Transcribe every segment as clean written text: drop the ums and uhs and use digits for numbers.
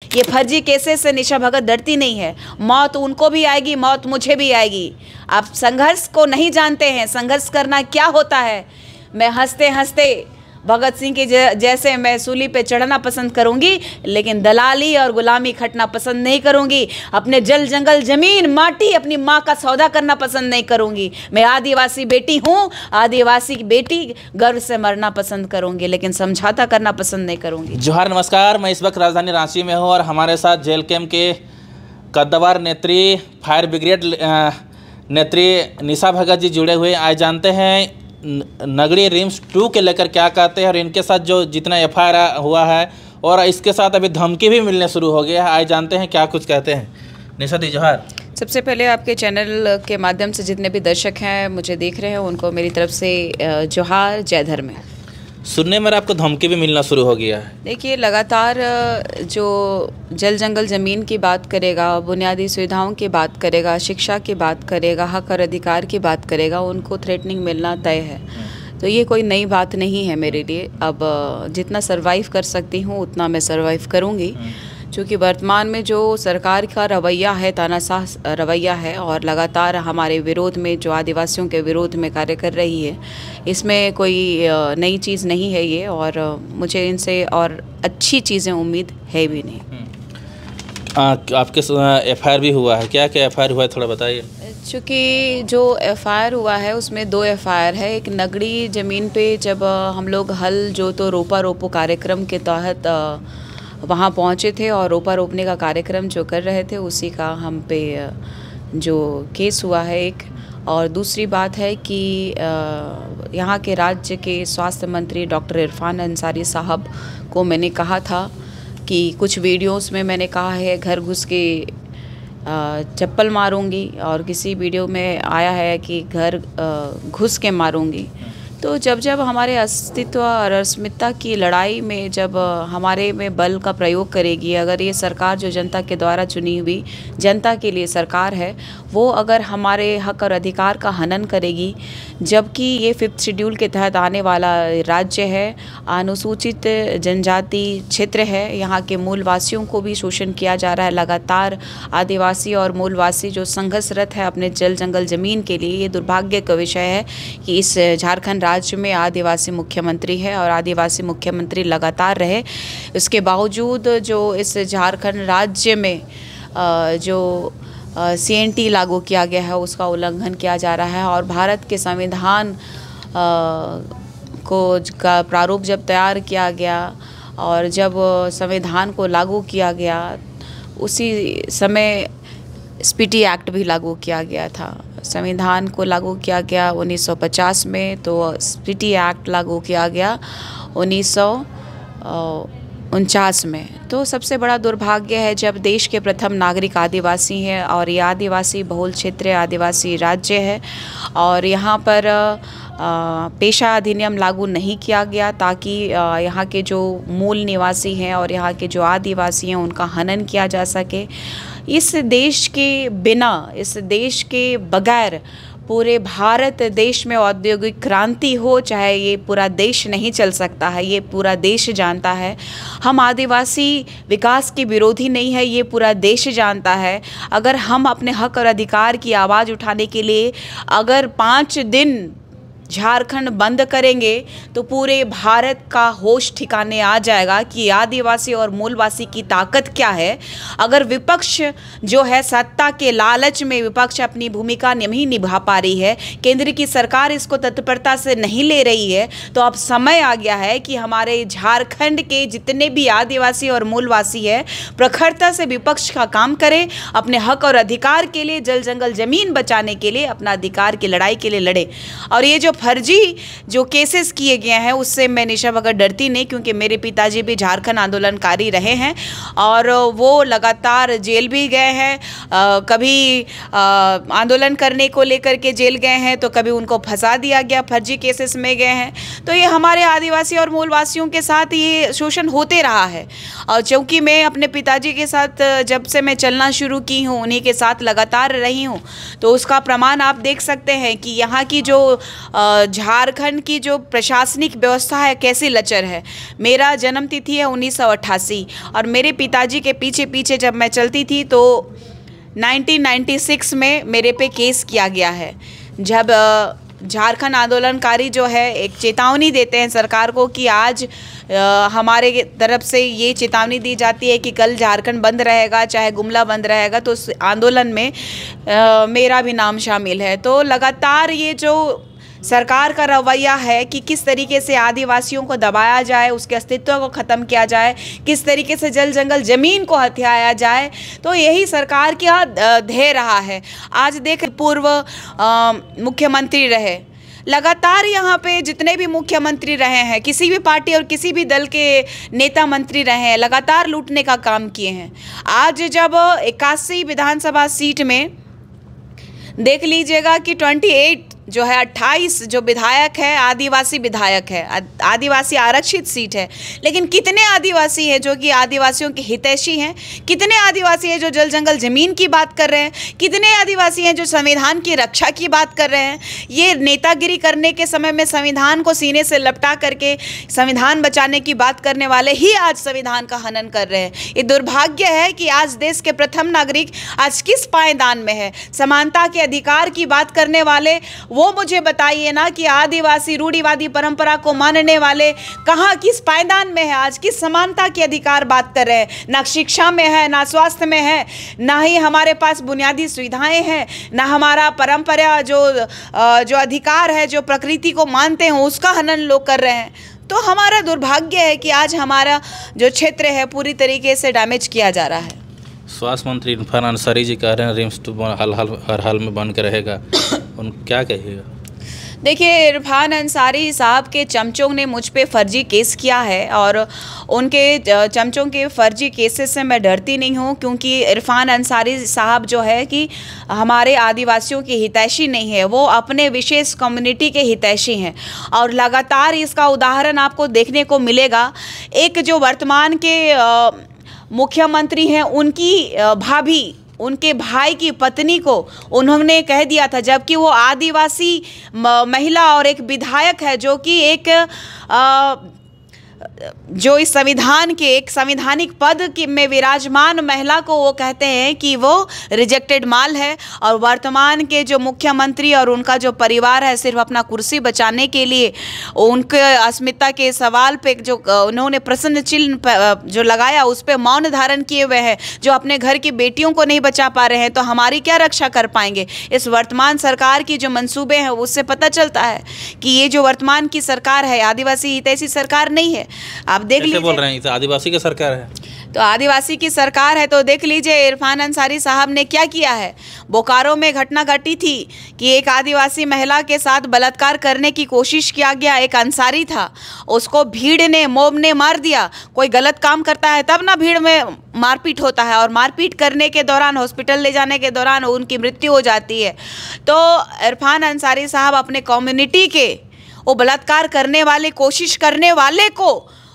ये फर्जी केसेस से निशा भगत डरती नहीं है। मौत उनको भी आएगी, मौत मुझे भी आएगी। आप संघर्ष को नहीं जानते हैं, संघर्ष करना क्या होता है। मैं हंसते हंसते भगत सिंह के जैसे मैं सूली पे चढ़ना पसंद करूंगी, लेकिन दलाली और गुलामी खटना पसंद नहीं करूंगी। अपने जल जंगल जमीन माटी अपनी माँ का सौदा करना पसंद नहीं करूंगी। मैं आदिवासी बेटी हूँ, आदिवासी की बेटी गर्व से मरना पसंद करूंगी, लेकिन समझौता करना पसंद नहीं करूंगी। जोहार, नमस्कार। मैं इस वक्त राजधानी रांची में हूँ और हमारे साथ जेल कैंप के कद्दावर नेत्री, फायर ब्रिगेड नेत्री निशा भगत जी जुड़े हुए। आज जानते हैं नगड़ी रिम्स 2 के लेकर क्या कहते हैं और इनके साथ जो जितना एफआईआर हुआ है और इसके साथ अभी धमकी भी मिलने शुरू हो गया है। आज जानते हैं क्या कुछ कहते हैं। निशा दी, जोहार। सबसे पहले आपके चैनल के माध्यम से जितने भी दर्शक हैं मुझे देख रहे हैं, उनको मेरी तरफ से जोहार, जय धर्म। सुनने में आपको धमकी भी मिलना शुरू हो गया है। देखिए, लगातार जो जल जंगल ज़मीन की बात करेगा, बुनियादी सुविधाओं की बात करेगा, शिक्षा की बात करेगा, हक और अधिकार की बात करेगा, उनको थ्रेटनिंग मिलना तय है। तो ये कोई नई बात नहीं है मेरे लिए। अब जितना सर्वाइव कर सकती हूँ उतना मैं सर्वाइव करूँगी, क्योंकि वर्तमान में जो सरकार का रवैया है, तानाशाह रवैया है और लगातार हमारे विरोध में, जो आदिवासियों के विरोध में कार्य कर रही है, इसमें कोई नई चीज़ नहीं है ये। और मुझे इनसे और अच्छी चीज़ें उम्मीद है भी नहीं। आपके एफआईआर भी हुआ है, क्या क्या एफआईआर हुआ है थोड़ा बताइए। चूँकि जो एफआईआर हुआ है उसमें 2 एफआईआर है। एक नगड़ी ज़मीन पे जब हम लोग हल जोतो रोपा रोपो कार्यक्रम के तहत वहाँ पहुँचे थे और रोपा रोपने का कार्यक्रम जो कर रहे थे, उसी का हम पे जो केस हुआ है एक। और दूसरी बात है कि यहाँ के राज्य के स्वास्थ्य मंत्री डॉक्टर इरफान अंसारी साहब को मैंने कहा था कि कुछ वीडियोस में मैंने कहा है घर घुस के चप्पल मारूंगी, और किसी वीडियो में आया है कि घर घुस के मारूंगी। तो जब जब हमारे अस्तित्व और अस्मिता की लड़ाई में जब हमारे में बल का प्रयोग करेगी, अगर ये सरकार जो जनता के द्वारा चुनी हुई जनता के लिए सरकार है, वो अगर हमारे हक और अधिकार का हनन करेगी, जबकि ये 5th शेड्यूल के तहत आने वाला राज्य है, अनुसूचित जनजाति क्षेत्र है, यहाँ के मूलवासियों को भी शोषण किया जा रहा है। लगातार आदिवासी और मूलवासी जो संघर्षरत है अपने जल जंगल ज़मीन के लिए, ये दुर्भाग्य का विषय है कि इस झारखंड राज्य में आदिवासी मुख्यमंत्री है और आदिवासी मुख्यमंत्री लगातार रहे। इसके बावजूद जो इस झारखंड राज्य में जो CNT लागू किया गया है उसका उल्लंघन किया जा रहा है। और भारत के संविधान का प्रारूप जब तैयार किया गया और जब संविधान को लागू किया गया, उसी समय स्पीटी एक्ट भी लागू किया गया था। संविधान को लागू किया गया 1950 में, तो स्पीटी एक्ट लागू किया गया 1949 में। तो सबसे बड़ा दुर्भाग्य है जब देश के प्रथम नागरिक आदिवासी हैं और ये आदिवासी बहुल क्षेत्र, आदिवासी राज्य है और यहाँ पर पेशा अधिनियम लागू नहीं किया गया ताकि यहाँ के जो मूल निवासी हैं और यहाँ के जो आदिवासी हैं उनका हनन किया जा सके। इस देश के बिना, इस देश के बगैर पूरे भारत देश में औद्योगिक क्रांति हो, चाहे ये पूरा देश नहीं चल सकता है। ये पूरा देश जानता है। हम आदिवासी विकास के विरोधी नहीं है, ये पूरा देश जानता है। अगर हम अपने हक और अधिकार की आवाज़ उठाने के लिए अगर 5 दिन झारखंड बंद करेंगे तो पूरे भारत का होश ठिकाने आ जाएगा कि आदिवासी और मूलवासी की ताकत क्या है। अगर विपक्ष जो है सत्ता के लालच में विपक्ष अपनी भूमिका नहीं निभा पा रही है, केंद्र की सरकार इसको तत्परता से नहीं ले रही है, तो अब समय आ गया है कि हमारे झारखंड के जितने भी आदिवासी और मूलवासी है प्रखरता से विपक्ष का काम करें, अपने हक और अधिकार के लिए, जल जंगल जमीन बचाने के लिए, अपना अधिकार की लड़ाई के लिए लड़े। और ये जो फर्जी जो केसेस किए गए हैं उससे मैं निशा भगत डरती नहीं, क्योंकि मेरे पिताजी भी झारखंड आंदोलनकारी रहे हैं और वो लगातार जेल भी गए हैं। कभी आंदोलन करने को लेकर के जेल गए हैं तो कभी उनको फंसा दिया गया, फर्जी केसेस में गए हैं। तो ये हमारे आदिवासी और मूलवासियों के साथ ये शोषण होते रहा है। और क्योंकि मैं अपने पिताजी के साथ जब से मैं चलना शुरू की हूँ, उन्हीं के साथ लगातार रही हूँ, तो उसका प्रमाण आप देख सकते हैं कि यहाँ की जो झारखंड की जो प्रशासनिक व्यवस्था है कैसी लचर है। मेरा जन्म तिथि है 1988 और मेरे पिताजी के पीछे पीछे जब मैं चलती थी तो 1996 में मेरे पे केस किया गया है। जब झारखंड आंदोलनकारी जो है एक चेतावनी देते हैं सरकार को कि आज हमारे तरफ से ये चेतावनी दी जाती है कि कल झारखंड बंद रहेगा, चाहे गुमला बंद रहेगा, तो उस आंदोलन में मेरा भी नाम शामिल है। तो लगातार ये जो सरकार का रवैया है कि किस तरीके से आदिवासियों को दबाया जाए, उसके अस्तित्व को ख़त्म किया जाए, किस तरीके से जल जंगल ज़मीन को हथियाया जाए, तो यही सरकार का ध्येय रहा है। आज देख पूर्व मुख्यमंत्री रहे, लगातार यहाँ पे जितने भी मुख्यमंत्री रहे हैं, किसी भी पार्टी और किसी भी दल के नेता मंत्री रहे हैं, लगातार लूटने का काम किए हैं। आज जब 81 विधानसभा सीट में देख लीजिएगा कि 28 जो है 28 जो विधायक है आदिवासी विधायक है, आदिवासी आरक्षित सीट है, लेकिन कितने आदिवासी हैं जो कि आदिवासियों के हितैषी हैं, कितने आदिवासी हैं जो जल जंगल ज़मीन की बात कर रहे हैं, कितने आदिवासी हैं जो संविधान की रक्षा की बात कर रहे हैं। ये नेतागिरी करने के समय में संविधान को सीने से लपटा करके संविधान बचाने की बात करने वाले ही आज संविधान का हनन कर रहे हैं। ये दुर्भाग्य है कि आज देश के प्रथम नागरिक आज किस पायदान में है। समानता के अधिकार की बात करने वाले वो मुझे बताइए ना कि आदिवासी रूढ़िवादी परंपरा को मानने वाले कहाँ किस पायदान में है, आज किस समानता के अधिकार बात कर रहे हैं। ना शिक्षा में है, ना स्वास्थ्य में है, ना ही हमारे पास बुनियादी सुविधाएं हैं, ना हमारा परंपरा जो अधिकार है, जो प्रकृति को मानते हैं उसका हनन लोग कर रहे हैं। तो हमारा दुर्भाग्य है कि आज हमारा जो क्षेत्र है पूरी तरीके से डैमेज किया जा रहा है। स्वास्थ्य मंत्री इरफान अंसारी जी कह रहे हैं रिम्स तो हर हाल में बन के रहेगा, उन क्या कहिएगा? देखिए, इरफान अंसारी साहब के चमचों ने मुझ पे फर्जी केस किया है और उनके चमचों के फर्जी केसेस से मैं डरती नहीं हूँ, क्योंकि इरफान अंसारी साहब जो है कि हमारे आदिवासियों की हितैषी नहीं है, वो अपने विशेष कम्युनिटी के हितैषी हैं। और लगातार इसका उदाहरण आपको देखने को मिलेगा। एक जो वर्तमान के मुख्यमंत्री हैं, उनकी भाभी, उनके भाई की पत्नी को उन्होंने कह दिया था, जबकि वो आदिवासी महिला और एक विधायक है जो कि एक जो इस संविधान के एक संवैधानिक पद में विराजमान महिला को वो कहते हैं कि वो रिजेक्टेड माल है। और वर्तमान के जो मुख्यमंत्री और उनका जो परिवार है सिर्फ अपना कुर्सी बचाने के लिए उनके अस्मिता के सवाल पे जो उन्होंने प्रश्न चिन्ह जो लगाया उस पर मौन धारण किए हुए हैं, जो अपने घर की बेटियों को नहीं बचा पा रहे हैं, तो हमारी क्या रक्षा कर पाएंगे। इस वर्तमान सरकार की जो मंसूबे हैं उससे पता चलता है कि ये जो वर्तमान की सरकार है आदिवासी हितैषी सरकार नहीं है। आप देख लीजिए, बोल रहे हैं तो आदिवासी की सरकार है, तो आदिवासी की सरकार है। तो देख लीजिए इरफान अंसारी साहब ने क्या किया है। बोकारो में घटना घटी थी कि एक आदिवासी महिला के साथ बलात्कार करने की कोशिश किया गया, एक अंसारी था, उसको भीड़ ने मोब ने मार दिया। कोई गलत काम करता है तब ना भीड़ में मारपीट होता है, और मारपीट करने के दौरान हॉस्पिटल ले जाने के दौरान उनकी मृत्यु हो जाती है। तो इरफान अंसारी साहब अपने कम्युनिटी के वो बलात्कार करने वाले कोशिश करने वाले को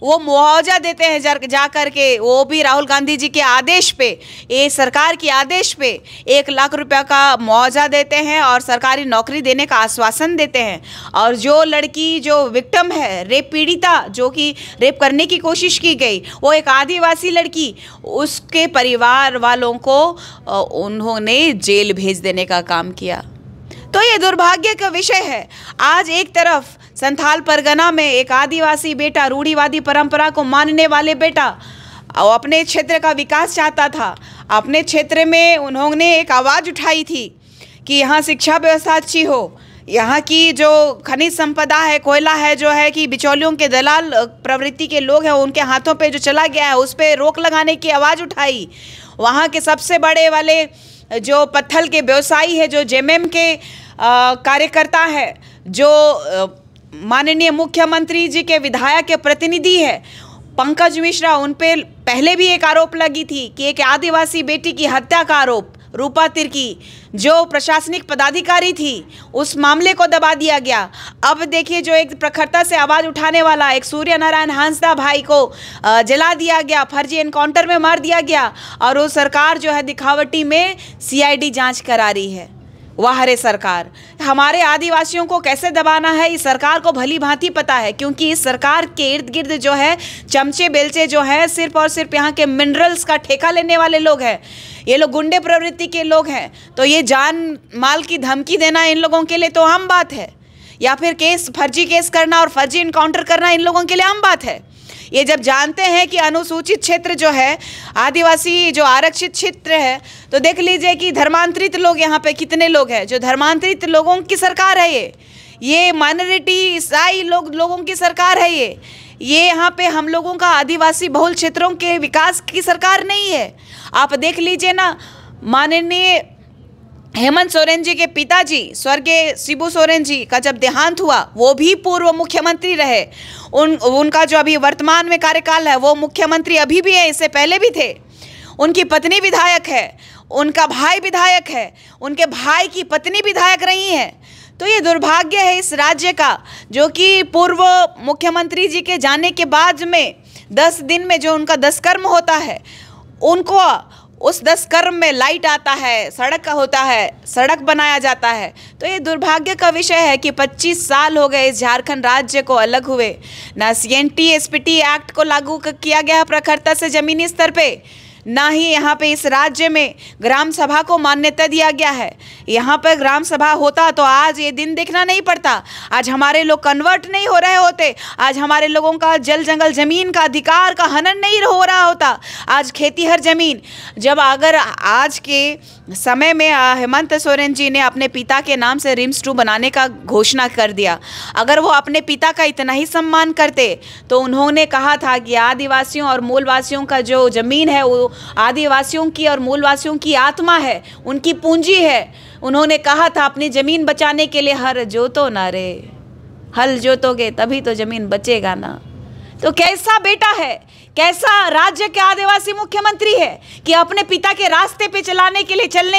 वो मुआवजा देते हैं जा कर के, वो भी राहुल गांधी जी के आदेश पे, ये सरकार के आदेश पे 1 लाख रुपया का मुआवजा देते हैं और सरकारी नौकरी देने का आश्वासन देते हैं। और जो लड़की जो विक्टिम है, रेप पीड़िता जो कि रेप करने की कोशिश की गई, वो एक आदिवासी लड़की, उसके परिवार वालों को उन्होंने जेल भेज देने का काम किया। तो ये दुर्भाग्य का विषय है। आज एक तरफ संथाल परगना में एक आदिवासी बेटा, रूढ़िवादी परंपरा को मानने वाले बेटा, और अपने क्षेत्र का विकास चाहता था। अपने क्षेत्र में उन्होंने एक आवाज़ उठाई थी कि यहाँ शिक्षा व्यवस्था अच्छी हो, यहाँ की जो खनिज संपदा है, कोयला है, जो है कि बिचौलियों के दलाल प्रवृत्ति के लोग हैं उनके हाथों पे जो चला गया है उस पर रोक लगाने की आवाज़ उठाई। वहाँ के सबसे बड़े वाले जो पत्थर के व्यवसायी है, जो जेएमएम के कार्यकर्ता है, जो माननीय मुख्यमंत्री जी के विधायक के प्रतिनिधि है पंकज मिश्रा, उन पे पहले भी एक आरोप लगी थी कि एक आदिवासी बेटी की हत्या का आरोप, रूपा तिर्की जो प्रशासनिक पदाधिकारी थी, उस मामले को दबा दिया गया। अब देखिए जो एक प्रखरता से आवाज़ उठाने वाला एक सूर्य नारायण हांसदा भाई को जला दिया गया, फर्जी एनकाउंटर में मार दिया गया, और वो सरकार जो है दिखावटी में CID जांच करा रही है। वाह रे सरकार, हमारे आदिवासियों को कैसे दबाना है इस सरकार को भली भांति पता है, क्योंकि इस सरकार के इर्द गिर्द जो है चमचे बेलचे जो है सिर्फ और सिर्फ यहाँ के मिनरल्स का ठेका लेने वाले लोग हैं। ये लोग गुंडे प्रवृत्ति के लोग हैं, तो ये जान माल की धमकी देना इन लोगों के लिए तो आम बात है, या फिर फर्जी केस करना और फर्जी इनकाउंटर करना इन लोगों के लिए आम बात है। ये जब जानते हैं कि अनुसूचित क्षेत्र जो है, आदिवासी जो आरक्षित क्षेत्र है, तो देख लीजिए कि धर्मांतरित लोग यहाँ पे कितने लोग हैं, जो धर्मांतरित लोगों की सरकार है ये माइनॉरिटी ईसाई लोगों की सरकार है ये यहाँ पे हम लोगों का आदिवासी बहुल क्षेत्रों के विकास की सरकार नहीं है। आप देख लीजिए ना, माननीय हेमंत सोरेन जी के पिताजी स्वर्गीय शिबू सोरेन जी का जब देहांत हुआ, वो भी पूर्व मुख्यमंत्री रहे। उनका जो अभी वर्तमान में कार्यकाल है वो मुख्यमंत्री अभी भी है, इससे पहले भी थे। उनकी पत्नी विधायक है, उनका भाई विधायक है, उनके भाई की पत्नी विधायक रही है। तो ये दुर्भाग्य है इस राज्य का, जो कि पूर्व मुख्यमंत्री जी के जाने के बाद में 10 दिन में जो उनका 10 कर्म होता है, उनको उस 10 कर्म में लाइट आता है, सड़क होता है, सड़क बनाया जाता है। तो ये दुर्भाग्य का विषय है कि 25 साल हो गए इस झारखंड राज्य को अलग हुए, ना CNT SPT एक्ट को लागू किया गया प्रखरता से ज़मीनी स्तर पे, ना ही यहाँ पे इस राज्य में ग्राम सभा को मान्यता दिया गया है। यहाँ पर ग्राम सभा होता तो आज ये दिन देखना नहीं पड़ता, आज हमारे लोग कन्वर्ट नहीं हो रहे होते, आज हमारे लोगों का जल जंगल ज़मीन का अधिकार का हनन नहीं हो रहा होता, आज खेती हर ज़मीन। जब अगर आज के समय में हेमंत सोरेन जी ने अपने पिता के नाम से रिम्स 2 बनाने का घोषणा कर दिया, अगर वो अपने पिता का इतना ही सम्मान करते तो उन्होंने कहा था कि आदिवासियों और मूलवासियों का जो ज़मीन है वो आदिवासियों की और मूलवासियों की आत्मा है, उनकी पूंजी है। उन्होंने कहा था अपनी ज़मीन बचाने के लिए हर जोतो ना रे, हल जोतोगे तभी तो ज़मीन बचेगा ना। तो कैसा बेटा है, कैसा राज्य के आदिवासी मुख्यमंत्री है कि अपने पिता के रास्ते पे चलने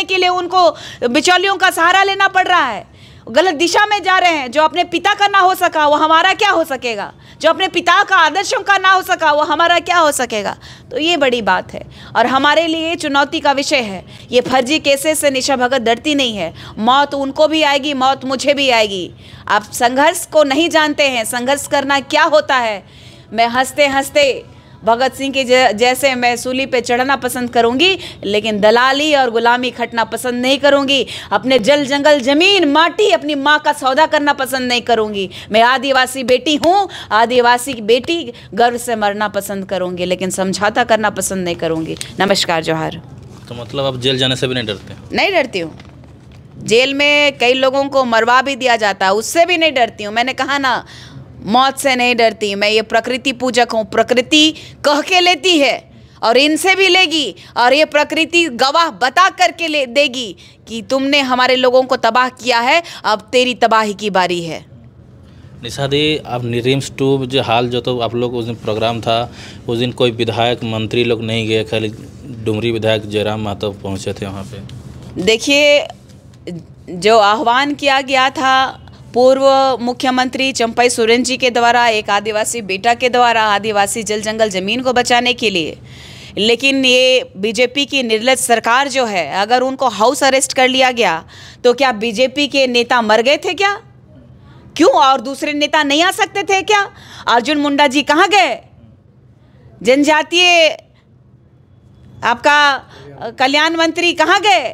के लिए उनको बिचौलियों का सहारा लेना पड़ रहा है, गलत दिशा में जा रहे हैं। जो अपने पिता का ना हो सका वो हमारा क्या हो सकेगा, जो अपने पिता का आदर्शों का ना हो सका वो हमारा क्या हो सकेगा। तो ये बड़ी बात है और हमारे लिए चुनौती का विषय है। ये फर्जी केसेस से निशा भगत डरती नहीं है, मौत उनको भी आएगी, मौत मुझे भी आएगी। आप संघर्ष को नहीं जानते हैं, संघर्ष करना क्या होता है। मैं हंसते हंसते भगत सिंह के जैसे मैं सूली पे चढ़ना पसंद करूंगी, लेकिन दलाली और गुलामी खटना पसंद नहीं करूंगी। अपने जल जंगल ज़मीन माटी अपनी माँ का सौदा करना पसंद नहीं करूंगी। मैं आदिवासी बेटी हूँ, आदिवासी की बेटी गर्व से मरना पसंद करूंगी, लेकिन समझौता करना पसंद नहीं करूंगी। नमस्कार, जोहार। तो मतलब आप जेल जाने से भी नहीं डरते? नहीं डरती हूँ। जेल में कई लोगों को मरवा भी दिया जाता है, उससे भी नहीं डरती हूँ। मैंने कहा ना, मौत से नहीं डरती। मैं ये प्रकृति पूजक हूँ, प्रकृति कह के लेती है और इनसे भी लेगी, और ये प्रकृति गवाह बता करके ले देगी कि तुमने हमारे लोगों को तबाह किया है, अब तेरी तबाही की बारी है। निशा दी, आप रिम्स 2 जो हाल जो तो आप लोग उस दिन प्रोग्राम था, उस दिन कोई विधायक मंत्री लोग नहीं गए, खाली डुमरी विधायक जयराम महतो पहुँचे थे वहाँ पे। देखिए, जो आह्वान किया गया था पूर्व मुख्यमंत्री चंपई सोरेन जी के द्वारा, एक आदिवासी बेटा के द्वारा, आदिवासी जल जंगल ज़मीन को बचाने के लिए, लेकिन ये बीजेपी की निर्लज सरकार जो है, अगर उनको हाउस अरेस्ट कर लिया गया तो क्या बीजेपी के नेता मर गए थे क्या? क्यों और दूसरे नेता नहीं आ सकते थे क्या? अर्जुन मुंडा जी कहाँ गए? जनजातीय आपका कल्याण मंत्री कहाँ गए?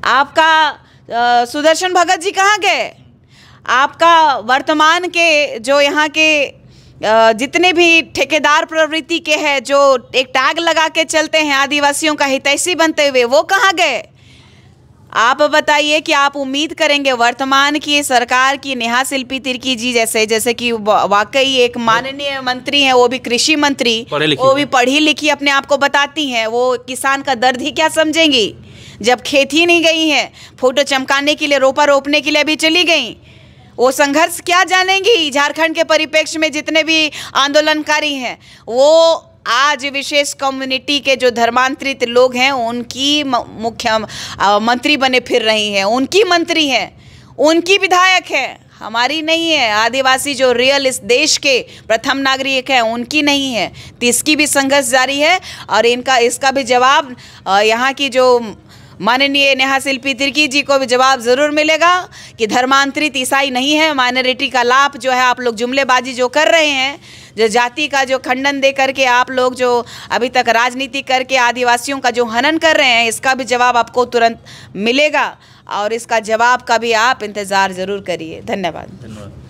आपका सुदर्शन भगत जी कहाँ गए? आपका वर्तमान के जो यहाँ के जितने भी ठेकेदार प्रवृत्ति के हैं, जो एक टैग लगा के चलते हैं आदिवासियों का हितैषी बनते हुए, वो कहाँ गए? आप बताइए कि आप उम्मीद करेंगे वर्तमान की सरकार की नेहा शिल्पी तिर्की जी जैसे कि वाकई एक माननीय मंत्री हैं, वो भी कृषि मंत्री, वो भी पढ़ी लिखी अपने आप को बताती हैं, वो किसान का दर्द ही क्या समझेंगी जब खेती नहीं गई हैं, फोटो चमकाने के लिए, रोपा रोपने के लिए अभी चली गई। वो संघर्ष क्या जानेंगी? झारखंड के परिप्रेक्ष्य में जितने भी आंदोलनकारी हैं, वो आज विशेष कम्युनिटी के जो धर्मांतरित लोग हैं उनकी मुख्य मंत्री बने फिर रही हैं, उनकी मंत्री हैं, उनकी विधायक है, हमारी नहीं है। आदिवासी जो रियल इस देश के प्रथम नागरिक हैं उनकी नहीं है। तो इसकी भी संघर्ष जारी है और इसका भी जवाब यहाँ की जो माननीय नेहा शिल्पी तिर्की जी को भी जवाब ज़रूर मिलेगा कि धर्मांतरित ईसाई नहीं है। माइनॉरिटी का लाभ जो है आप लोग जुमलेबाजी जो कर रहे हैं, जो जाति का जो खंडन दे करके आप लोग जो अभी तक राजनीति करके आदिवासियों का जो हनन कर रहे हैं, इसका भी जवाब आपको तुरंत मिलेगा और इसका जवाब का भी आप इंतज़ार ज़रूर करिए। धन्यवाद।